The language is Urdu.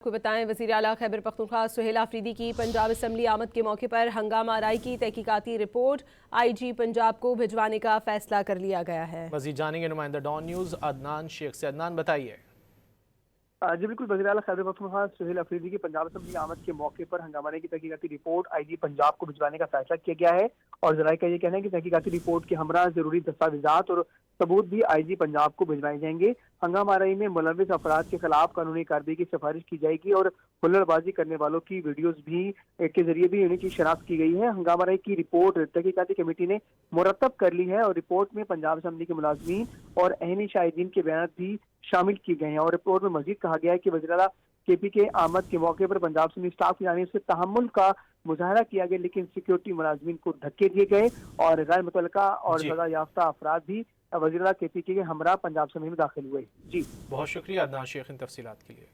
کو بتائیں وزیر اعلیٰ خیبر پختونخوا سہیل آفریدی کی پنجاب اسمبلی آمد کے موقع پر ہنگامہ آرائی کی تحقیقاتی رپورٹ آئی جی پنجاب کو بھجوانے کا فیصلہ کر لیا گیا ہے۔ مزید جانیں گے نمائندہ ڈان نیوز عدنان شیخ سے۔ عدنان بتائیے۔ جی بالکل، وزیر اعلیٰ خیبر پختونخوا سہیل آفریدی کی پنجاب اسمبلی آمد کے موقع پر ہنگامہ کی تحقیقاتی رپورٹ آئی جی پنجاب کو بھجوانے کا فیصلہ کیا گیا ہے، اور ذرائع کا یہ کہنا ہے کہ تحقیقاتی رپورٹ کے ہمراہ ضروری دستاویزات اور ثبوت بھی آئی جی پنجاب کو بھجوائے جائیں گے۔ ہنگامہ آرائی میں ملوث افراد کے خلاف قانونی کارروائی کی سفارش کی جائے گی اور ہلڑ بازی کرنے والوں کی ویڈیوز بھی کے ذریعے بھی انہیں کی شناخت کی گئی ہے۔ ہنگامہ آرائی کی رپورٹ تحقیقاتی کمیٹی نے مرتب کر لی ہے اور رپورٹ میں پنجاب اسمبلی کے ملازمین اور عینی شاہدین کے بیانات بھی شامل کیے گئے ہیں، اور رپورٹ میں مزید کہا گیا ہے کہ وزیر اعلیٰ کے پی کے آمد کے موقع پر پنجاب اسمبلی اسٹاف کی جانب سے تحمل کا مظاہرہ کیا گیا، لیکن سیکیورٹی ملازمین کو دھکے دیے گئے اور غیر متعلقہ اور سزا یافتہ افراد بھی وزیر اعلیٰ کے پی کے ہمراہ پنجاب اسمبلی میں داخل ہوئے۔ بہت شکریہ عدنان شیخ ان تفصیلات کے لیے۔